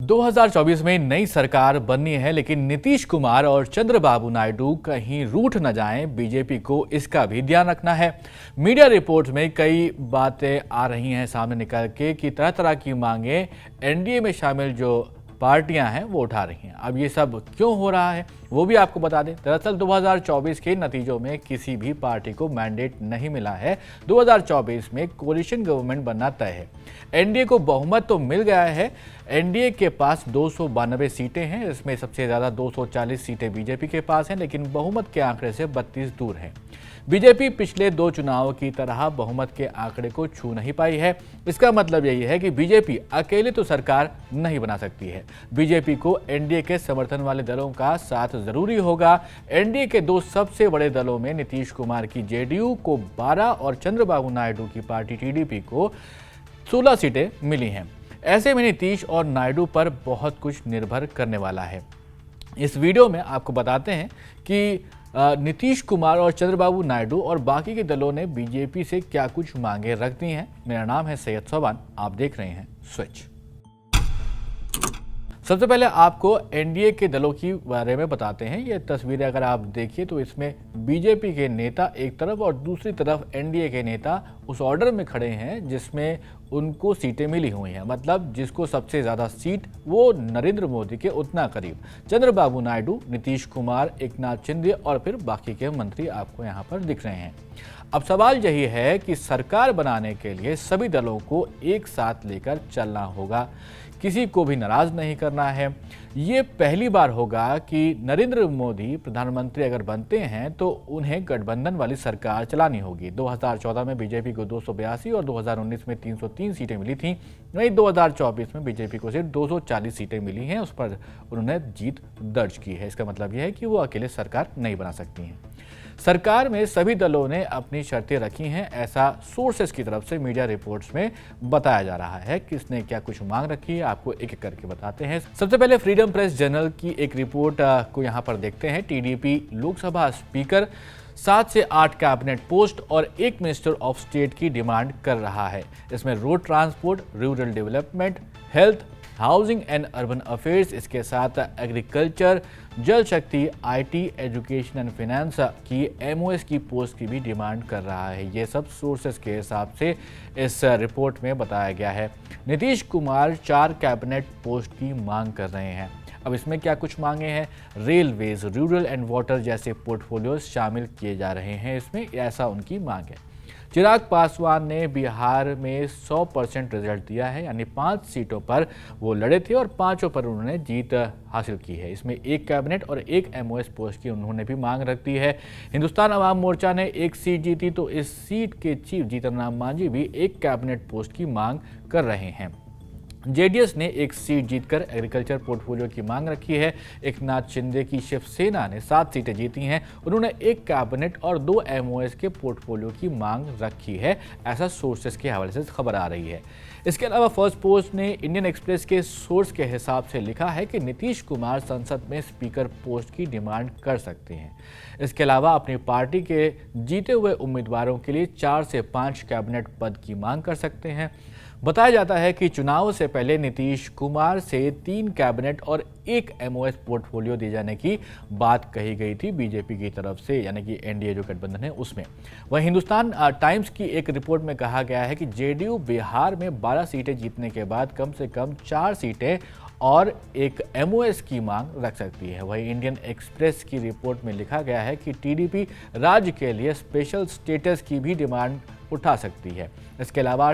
2024 में नई सरकार बननी है, लेकिन नीतीश कुमार और चंद्रबाबू नायडू कहीं रूठ न जाएं, बीजेपी को इसका भी ध्यान रखना है। मीडिया रिपोर्ट में कई बातें आ रही हैं सामने निकल के कि तरह तरह की मांगे एनडीए में शामिल जो पार्टियां हैं वो उठा रही हैं। अब ये सब क्यों हो रहा है वो भी आपको बता दें। दरअसल 2024 के नतीजों में किसी भी पार्टी को मैंडेट नहीं मिला है। 2024 में कोalition गवर्नमेंट बनना तय है। एनडीए को बहुमत तो मिल गया है। एनडीए के पास 292 सीटें हैं, इसमें सबसे ज़्यादा 240 सीटें बीजेपी के पास हैं, लेकिन बहुमत के आंकड़े से 32 दूर हैं। बीजेपी पिछले 2 चुनावों की तरह बहुमत के आंकड़े को छू नहीं पाई है। इसका मतलब यही है कि बीजेपी अकेले तो सरकार नहीं बना सकती है। बीजेपी को एनडीए के समर्थन वाले दलों का साथ जरूरी होगा। एनडीए के 2 सबसे बड़े दलों में नीतीश कुमार की जेडीयू को 12 और चंद्रबाबू नायडू की पार्टी टीडीपी को 16 सीटें मिली हैं। ऐसे में नीतीश और नायडू पर बहुत कुछ निर्भर करने वाला है। इस वीडियो में आपको बताते हैं कि नीतीश कुमार और चंद्रबाबू नायडू और बाकी के दलों ने बीजेपी से क्या कुछ मांगे रख दी हैं। मेरा नाम है सैयद सोबान, आप देख रहे हैं स्विच। सबसे पहले आपको एनडीए के दलों की बारे में बताते हैं। ये तस्वीरें अगर आप देखिए तो इसमें बीजेपी के नेता एक तरफ और दूसरी तरफ एनडीए के नेता उस ऑर्डर में खड़े हैं जिसमें उनको सीटें मिली हुई हैं। मतलब जिसको सबसे ज़्यादा सीट वो नरेंद्र मोदी के उतना करीब चंद्रबाबू नायडू, नीतीश कुमार, एकनाथ शिंदे और फिर बाकी के मंत्री आपको यहाँ पर दिख रहे हैं। अब सवाल यही है कि सरकार बनाने के लिए सभी दलों को एक साथ लेकर चलना होगा, किसी को भी नाराज नहीं करना है। ये पहली बार होगा कि नरेंद्र मोदी प्रधानमंत्री अगर बनते हैं तो उन्हें गठबंधन वाली सरकार चलानी होगी। 2014 में बीजेपी को 282 और 2019 में 303 सीटें मिली थीं। वहीं 2024 में बीजेपी को सिर्फ 240 सीटें मिली हैं, उस पर उन्होंने जीत दर्ज की है। इसका मतलब यह है कि वो अकेले सरकार नहीं बना सकती हैं। सरकार में सभी दलों ने अपनी शर्तें रखी हैं, ऐसा सोर्सेस की तरफ से मीडिया रिपोर्ट्स में बताया जा रहा है। किसने क्या कुछ मांग रखी है आपको एक एक करके बताते हैं। सबसे पहले फ्रीडम प्रेस जर्नल की एक रिपोर्ट को यहाँ पर देखते हैं। टीडीपी लोकसभा स्पीकर 7 से 8 कैबिनेट पोस्ट और 1 मिनिस्टर ऑफ स्टेट की डिमांड कर रहा है। इसमें road transport, rural development, health, housing and urban affairs, इसके साथ एग्रीकल्चर, जल शक्ति, आईटी, एजुकेशन एंड फाइनेंस की एमओएस की पोस्ट की भी डिमांड कर रहा है। ये सब सोर्सेस के हिसाब से इस रिपोर्ट में बताया गया है। नीतीश कुमार 4 कैबिनेट पोस्ट की मांग कर रहे हैं। अब इसमें क्या कुछ मांगे हैं? रेलवेज, रूरल एंड वाटर जैसे पोर्टफोलियोज शामिल किए जा रहे हैं इसमें, ऐसा उनकी मांग है। चिराग पासवान ने बिहार में 100% रिजल्ट दिया है, यानी 5 सीटों पर वो लड़े थे और 5 पर उन्होंने जीत हासिल की है। इसमें 1 कैबिनेट और 1 एमओएस पोस्ट की उन्होंने भी मांग रख दी है। हिंदुस्तान अवाम मोर्चा ने 1 सीट जीती, तो इस सीट के चीफ जीतन राम मांझी भी 1 कैबिनेट पोस्ट की मांग कर रहे हैं। जेडीएस ने 1 सीट जीतकर एग्रीकल्चर पोर्टफोलियो की मांग रखी है। एकनाथ शिंदे की शिवसेना ने 7 सीटें जीती हैं, उन्होंने 1 कैबिनेट और 2 एमओएस के पोर्टफोलियो की मांग रखी है, ऐसा सोर्सेस के हवाले से खबर आ रही है। इसके अलावा फर्स्ट पोस्ट ने इंडियन एक्सप्रेस के सोर्स के हिसाब से लिखा है कि नीतीश कुमार संसद में स्पीकर पोस्ट की डिमांड कर सकते हैं। इसके अलावा अपनी पार्टी के जीते हुए उम्मीदवारों के लिए 4 से 5 कैबिनेट पद की मांग कर सकते हैं। बताया जाता है कि चुनाव से पहले नीतीश कुमार से 3 कैबिनेट और 1 एमओएस पोर्टफोलियो दिए जाने की बात कही गई थी बीजेपी की तरफ से, यानी कि एनडीए जो गठबंधन है उसमें। वहीं हिंदुस्तान टाइम्स की एक रिपोर्ट में कहा गया है कि जेडीयू बिहार में 12 सीटें जीतने के बाद कम से कम 4 सीटें और 1 एमओएस की मांग रख सकती है। वहीं इंडियन एक्सप्रेस की रिपोर्ट में लिखा गया है कि टीडीपी राज्य के लिए स्पेशल स्टेटस की भी डिमांड उठा सकती है। इसके अलावा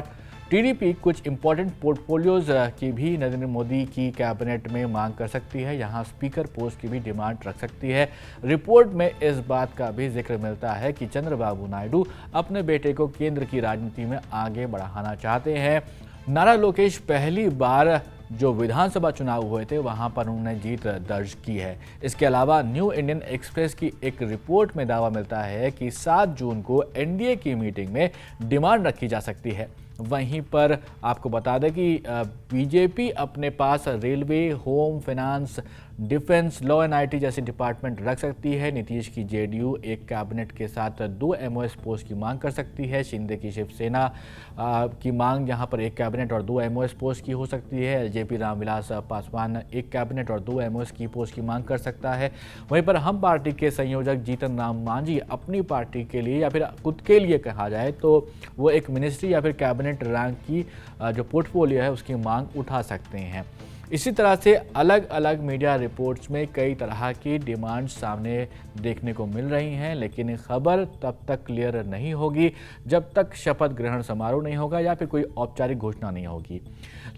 टीडीपी कुछ इंपॉर्टेंट पोर्टफोलियोज की भी नरेंद्र मोदी की कैबिनेट में मांग कर सकती है, यहां स्पीकर पोस्ट की भी डिमांड रख सकती है। रिपोर्ट में इस बात का भी जिक्र मिलता है कि चंद्रबाबू नायडू अपने बेटे को केंद्र की राजनीति में आगे बढ़ाना चाहते हैं। नारा लोकेश पहली बार जो विधानसभा चुनाव हुए थे वहां पर उन्होंने जीत दर्ज की है। इसके अलावा न्यू इंडियन एक्सप्रेस की एक रिपोर्ट में दावा मिलता है कि 7 जून को एनडीए की मीटिंग में डिमांड रखी जा सकती है। वहीं पर आपको बता दें कि बीजेपी अपने पास railway, home, finance, defence, law and IT जैसे डिपार्टमेंट रख सकती है। नीतीश की जेडीयू एक कैबिनेट के साथ 2 एमओएस पोस्ट की मांग कर सकती है। शिंदे की शिवसेना की मांग यहाँ पर एक कैबिनेट और 2 एमओएस पोस्ट की हो सकती है। एलजेपी रामविलास पासवान एक कैबिनेट और 2 एमओएस की पोस्ट की मांग कर सकता है। वहीं पर हम पार्टी के संयोजक जीतन राम मांझी अपनी पार्टी के लिए या फिर खुद के लिए कहा जाए तो वो एक मिनिस्ट्री या फिर कैबिनेट रैंक की जो पोर्टफोलियो है उसकी मांग उठा सकते हैं। इसी तरह से अलग अलग मीडिया रिपोर्ट्स में कई तरह की डिमांड सामने देखने को मिल रही हैं, लेकिन खबर तब तक क्लियर नहीं होगी जब तक शपथ ग्रहण समारोह नहीं होगा या फिर कोई औपचारिक घोषणा नहीं होगी।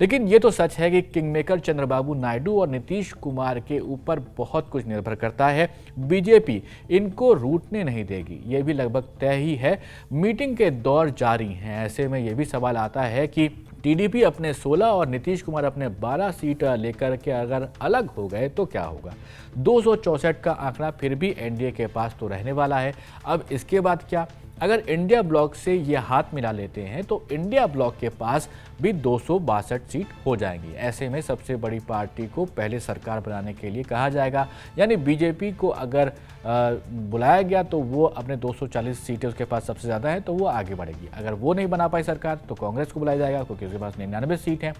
लेकिन ये तो सच है कि किंगमेकर चंद्रबाबू नायडू और नीतीश कुमार के ऊपर बहुत कुछ निर्भर करता है। बीजेपी इनको रूठने नहीं देगी, ये भी लगभग तय ही है। मीटिंग के दौर जारी हैं, ऐसे में ये भी सवाल आता है कि टीडीपी अपने 16 और नीतीश कुमार अपने 12 सीट लेकर के अगर अलग हो गए तो क्या होगा। 264 का आंकड़ा फिर भी एनडीए के पास तो रहने वाला है। अब इसके बाद क्या? अगर इंडिया ब्लॉक से ये हाथ मिला लेते हैं तो इंडिया ब्लॉक के पास भी 262 सीट हो जाएंगी। ऐसे में सबसे बड़ी पार्टी को पहले सरकार बनाने के लिए कहा जाएगा, यानी बीजेपी को अगर बुलाया गया तो वो अपने 240 सीटें उसके पास सबसे ज़्यादा है तो वो आगे बढ़ेगी। अगर वो नहीं बना पाई सरकार तो कांग्रेस को बुलाया जाएगा क्योंकि उसके पास 99 सीट हैं।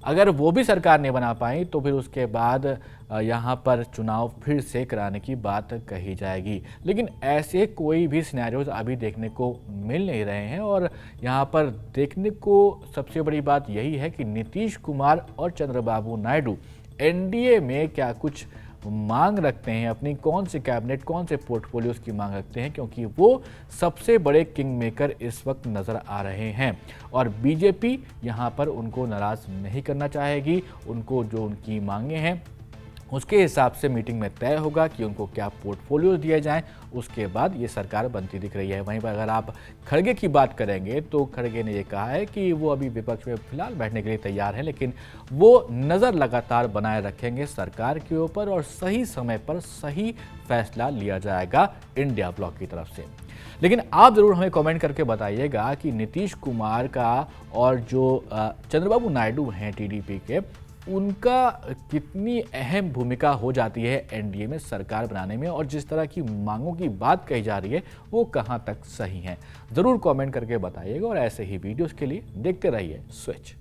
अगर वो भी सरकार नहीं बना पाई तो फिर उसके बाद यहाँ पर चुनाव फिर से कराने की बात कही जाएगी। लेकिन ऐसे कोई भी सिनेरियोज अभी देखने को मिल नहीं रहे हैं और यहाँ पर देखने को सबसे बड़ी बात यही है कि नीतीश कुमार और चंद्रबाबू नायडू एनडीए में क्या कुछ मांग रखते हैं, अपनी कौन से कैबिनेट, कौन से पोर्टफोलियोज की मांग रखते हैं, क्योंकि वो सबसे बड़े किंग मेकर इस वक्त नज़र आ रहे हैं और बीजेपी यहाँ पर उनको नाराज़ नहीं करना चाहेगी। उनको जो उनकी मांगे हैं उसके हिसाब से मीटिंग में तय होगा कि उनको क्या पोर्टफोलियो दिए जाएं, उसके बाद ये सरकार बनती दिख रही है। वहीं पर अगर आप खड़गे की बात करेंगे तो खड़गे ने ये कहा है कि वो अभी विपक्ष में फिलहाल बैठने के लिए तैयार है, लेकिन वो नज़र लगातार बनाए रखेंगे सरकार के ऊपर और सही समय पर सही फैसला लिया जाएगा इंडिया ब्लॉक की तरफ से। लेकिन आप ज़रूर हमें कमेंट करके बताइएगा कि नीतीश कुमार का और जो चंद्रबाबू नायडू हैं टीडीपी के, उनका कितनी अहम भूमिका हो जाती है एनडीए में सरकार बनाने में और जिस तरह की मांगों की बात कही जा रही है वो कहां तक सही है। ज़रूर कमेंट करके बताइएगा और ऐसे ही वीडियोस के लिए देखते रहिए स्विच।